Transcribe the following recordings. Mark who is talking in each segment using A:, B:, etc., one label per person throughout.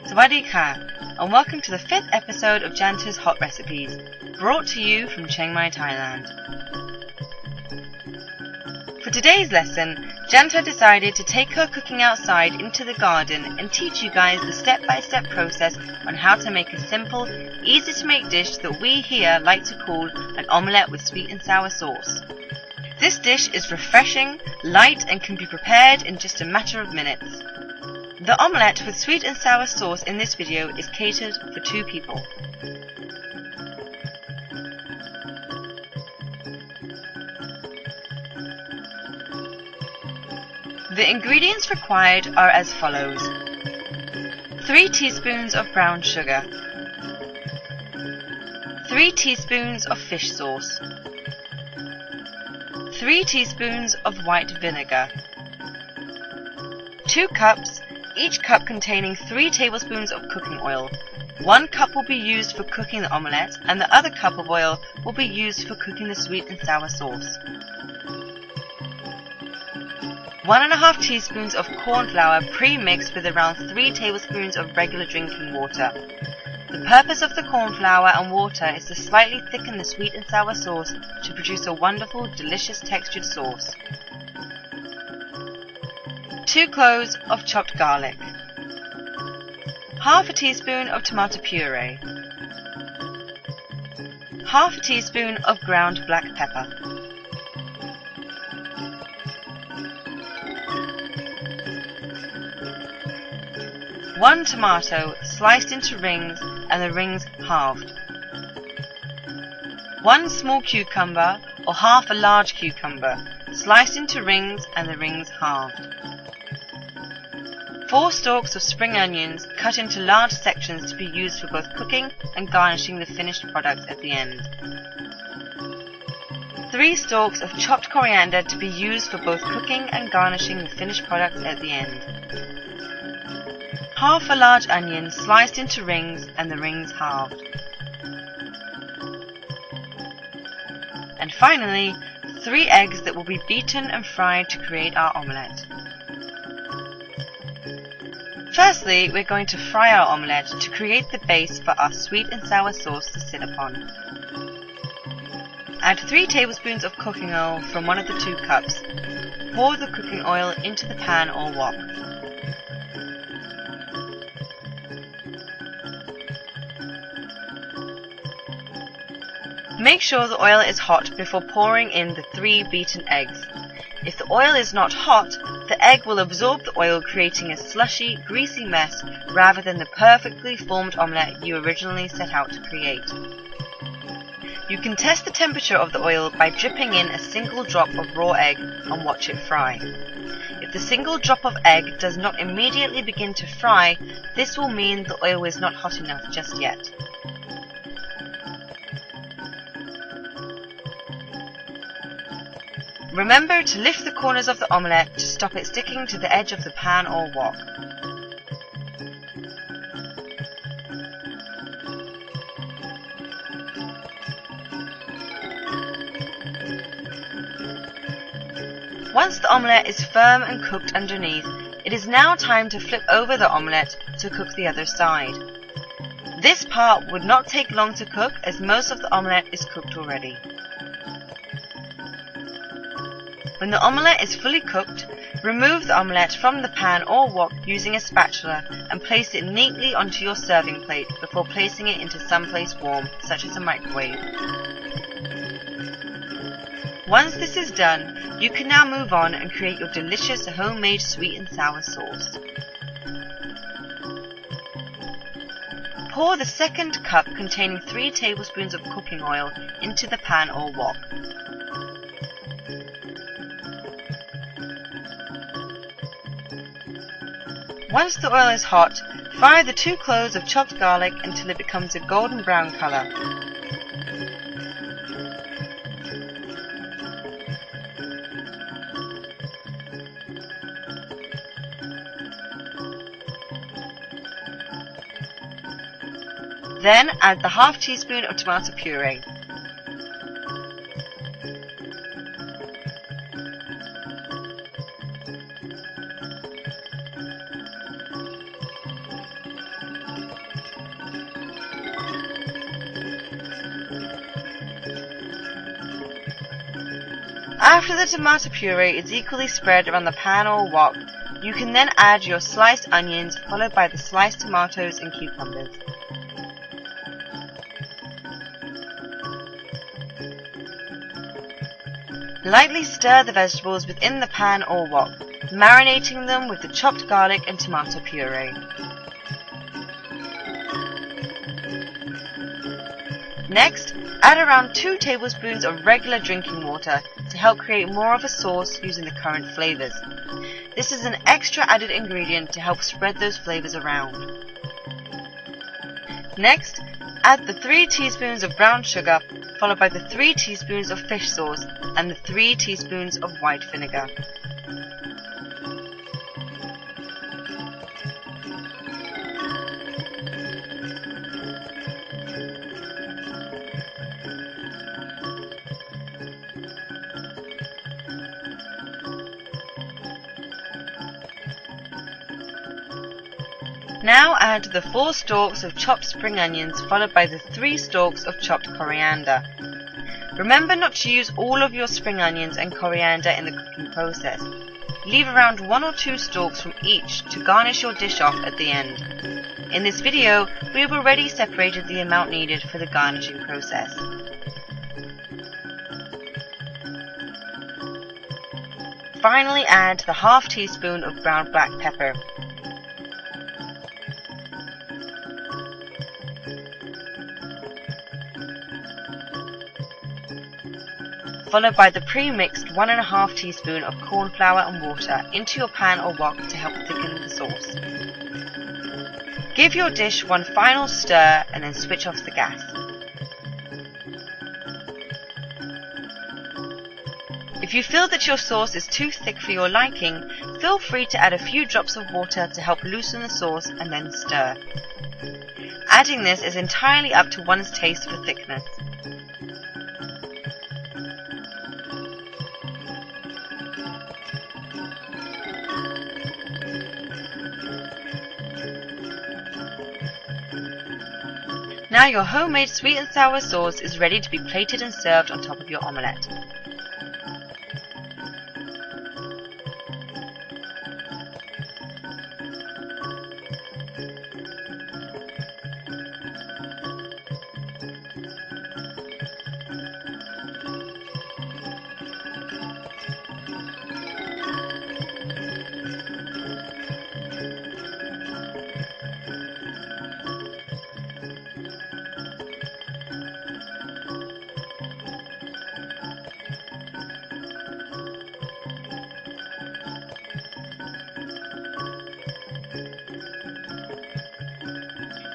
A: Sawadee ka, and welcome to the 5th episode of Janta's Hot Recipes, brought to you from Chiang Mai, Thailand. For today's lesson, Janta decided to take her cooking outside into the garden and teach you guys the step-by-step process on how to make a simple, easy-to-make dish that we here like to call an omelette with sweet and sour sauce. This dish is refreshing, light, and can be prepared in just a matter of minutes. The omelette with sweet and sour sauce in this video is catered for 2 people. The ingredients required are as follows: 3 teaspoons of brown sugar, 3 teaspoons of fish sauce, 3 teaspoons of white vinegar, 2 cups, each cup containing 3 tablespoons of cooking oil. 1 cup will be used for cooking the omelette, and the other cup of oil will be used for cooking the sweet and sour sauce. 1½ teaspoons of corn flour pre-mixed with around 3 tablespoons of regular drinking water. The purpose of the corn flour and water is to slightly thicken the sweet and sour sauce to produce a wonderful, delicious textured sauce. 2 cloves of chopped garlic, ½ teaspoon of tomato puree, ½ teaspoon of ground black pepper, 1 tomato sliced into rings and the rings halved, 1 small cucumber or half a large cucumber sliced into rings and the rings halved, 4 stalks of spring onions cut into large sections to be used for both cooking and garnishing the finished product at the end, 3 stalks of chopped coriander to be used for both cooking and garnishing the finished product at the end, half a large onion sliced into rings and the rings halved, and finally 3 eggs that will be beaten and fried to create our omelette. Firstly, we're going to fry our omelette to create the base for our sweet and sour sauce to sit upon. Add 3 tablespoons of cooking oil from one of the 2 cups. Pour the cooking oil into the pan or wok. Make sure the oil is hot before pouring in the 3 beaten eggs. If the oil is not hot, the egg will absorb the oil, creating a slushy, greasy mess rather than the perfectly formed omelette you originally set out to create. You can test the temperature of the oil by dripping in a single drop of raw egg and watch it fry. If the single drop of egg does not immediately begin to fry, this will mean the oil is not hot enough just yet. Remember to lift the corners of the omelette to stop it sticking to the edge of the pan or wok. Once the omelette is firm and cooked underneath, it is now time to flip over the omelette to cook the other side. This part would not take long to cook as most of the omelette is cooked already. When the omelette is fully cooked, remove the omelette from the pan or wok using a spatula and place it neatly onto your serving plate before placing it into someplace warm, such as a microwave. Once this is done, you can now move on and create your delicious homemade sweet and sour sauce. Pour the second cup containing 3 tablespoons of cooking oil into the pan or wok. Once the oil is hot, fry the 2 cloves of chopped garlic until it becomes a golden brown color. Then add the half teaspoon of tomato puree. After the tomato puree is equally spread around the pan or wok, you can then add your sliced onions followed by the sliced tomatoes and cucumbers. Lightly stir the vegetables within the pan or wok, marinating them with the chopped garlic and tomato puree. Next, add around 2 tablespoons of regular drinking water to help create more of a sauce using the current flavors. This is an extra added ingredient to help spread those flavors around. Next, add the 3 teaspoons of brown sugar, followed by the 3 teaspoons of fish sauce and the 3 teaspoons of white vinegar. Now add the 4 stalks of chopped spring onions followed by the 3 stalks of chopped coriander. Remember not to use all of your spring onions and coriander in the cooking process. Leave around 1 or 2 stalks from each to garnish your dish off at the end. In this video, we have already separated the amount needed for the garnishing process. Finally add the half teaspoon of ground black pepper. Followed by the pre-mixed 1½ teaspoon of corn flour and water into your pan or wok to help thicken the sauce. Give your dish one final stir and then switch off the gas. If you feel that your sauce is too thick for your liking, feel free to add a few drops of water to help loosen the sauce and then stir. Adding this is entirely up to one's taste for thickness. Now your homemade sweet and sour sauce is ready to be plated and served on top of your omelette.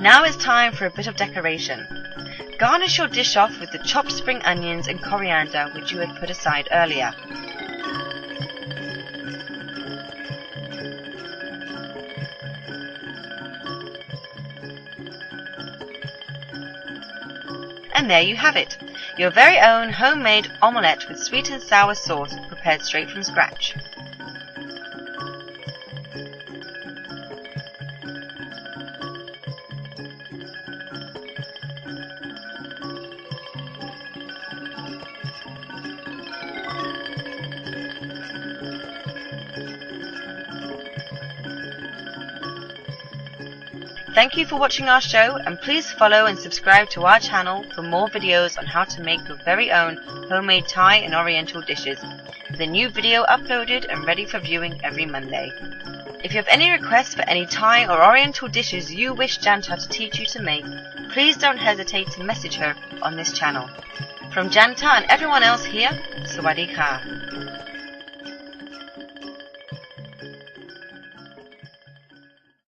A: Now it's time for a bit of decoration. Garnish your dish off with the chopped spring onions and coriander which you had put aside earlier. And there you have it, your very own homemade omelette with sweet and sour sauce prepared straight from scratch. Thank you for watching our show, and please follow and subscribe to our channel for more videos on how to make your very own homemade Thai and Oriental dishes, with a new video uploaded and ready for viewing every Monday. If you have any requests for any Thai or Oriental dishes you wish Janta to teach you to make, please don't hesitate to message her on this channel. From Janta and everyone else here, Sawadee Ka.